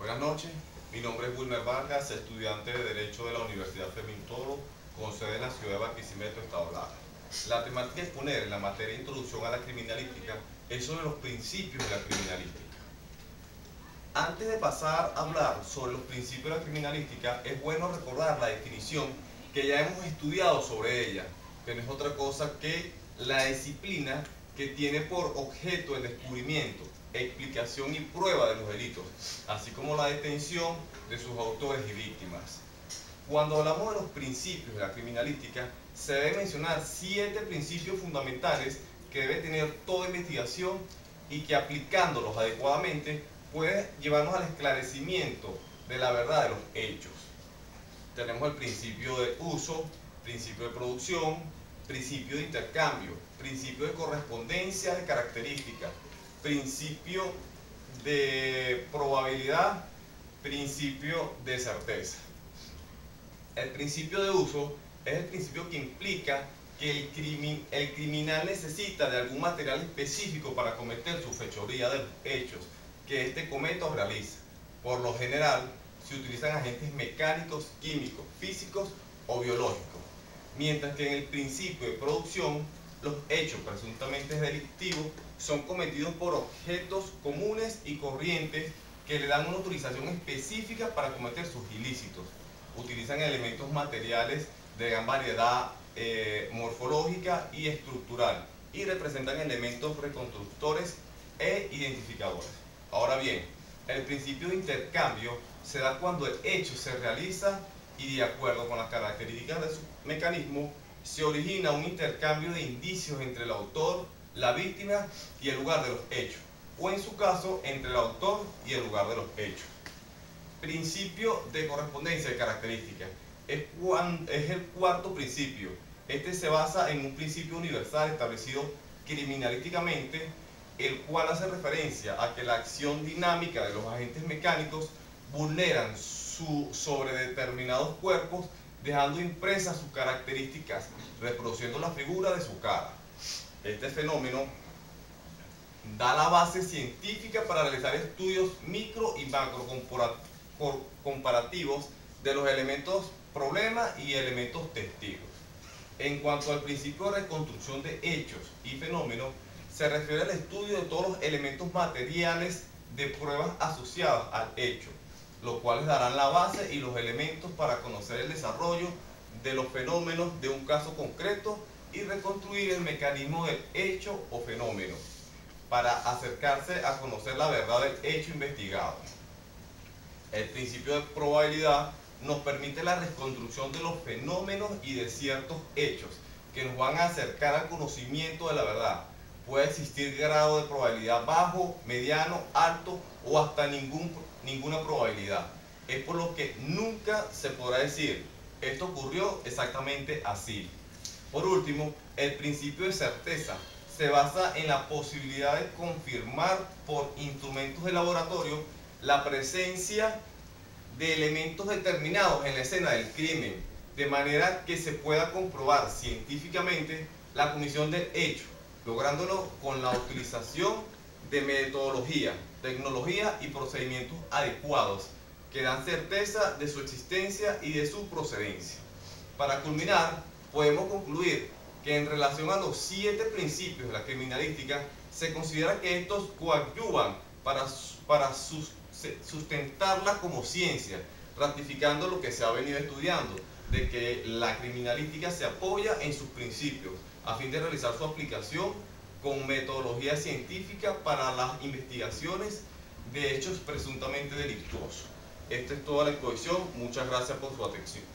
Buenas noches, mi nombre es Wilmer Vargas, estudiante de Derecho de la Universidad Fermín Toro, con sede en la ciudad de Barquisimeto, Estado Lara. La temática a exponer en la materia de Introducción a la Criminalística es sobre los principios de la criminalística. Antes de pasar a hablar sobre los principios de la criminalística, es bueno recordar la definición que ya hemos estudiado sobre ella, que no es otra cosa que la disciplina que tiene por objeto el descubrimiento, explicación y prueba de los delitos, así como la detención de sus autores y víctimas. Cuando hablamos de los principios de la criminalística, se debe mencionar 7 principios fundamentales que debe tener toda investigación y que aplicándolos adecuadamente puede llevarnos al esclarecimiento de la verdad de los hechos. Tenemos el principio de uso, principio de producción, principio de intercambio, principio de correspondencia de características, principio de probabilidad, principio de certeza. El principio de uso es el principio que implica que el criminal necesita de algún material específico para cometer su fechoría de los hechos que éste cometa o realiza. Por lo general, se utilizan agentes mecánicos, químicos, físicos o biológicos, mientras que en el principio de producción, los hechos presuntamente delictivos son cometidos por objetos comunes y corrientes que le dan una utilización específica para cometer sus ilícitos. Utilizan elementos materiales de gran variedad morfológica y estructural y representan elementos reconstructores e identificadores. Ahora bien, el principio de intercambio se da cuando el hecho se realiza y de acuerdo con las características de su mecanismo se origina un intercambio de indicios entre el autor, la víctima y el lugar de los hechos, o en su caso entre el autor y el lugar de los hechos. Principio de correspondencia de características es el cuarto principio. Este se basa en un principio universal establecido criminalísticamente, el cual hace referencia a que la acción dinámica de los agentes mecánicos vulneran sobre determinados cuerpos, dejando impresas sus características, reproduciendo la figura de su cara. Este fenómeno da la base científica para realizar estudios micro y macro comparativos de los elementos problema y elementos testigos. En cuanto al principio de reconstrucción de hechos y fenómenos, se refiere al estudio de todos los elementos materiales de pruebas asociadas al hecho, los cuales darán la base y los elementos para conocer el desarrollo de los fenómenos de un caso concreto y reconstruir el mecanismo del hecho o fenómeno, para acercarse a conocer la verdad del hecho investigado. El principio de probabilidad nos permite la reconstrucción de los fenómenos y de ciertos hechos que nos van a acercar al conocimiento de la verdad. Puede existir grado de probabilidad bajo, mediano, alto o hasta ninguna probabilidad. Es por lo que nunca se podrá decir esto ocurrió exactamente así. Por último, el principio de certeza se basa en la posibilidad de confirmar por instrumentos de laboratorio la presencia de elementos determinados en la escena del crimen, de manera que se pueda comprobar científicamente la comisión del hecho, lográndolo con la utilización de metodología, tecnología y procedimientos adecuados que dan certeza de su existencia y de su procedencia. Para culminar, podemos concluir que en relación a los 7 principios de la criminalística, se considera que estos coadyuvan para sustentarla como ciencia, ratificando lo que se ha venido estudiando, de que la criminalística se apoya en sus principios a fin de realizar su aplicación con metodología científica para las investigaciones de hechos presuntamente delictuosos. Esta es toda la exposición. Muchas gracias por su atención.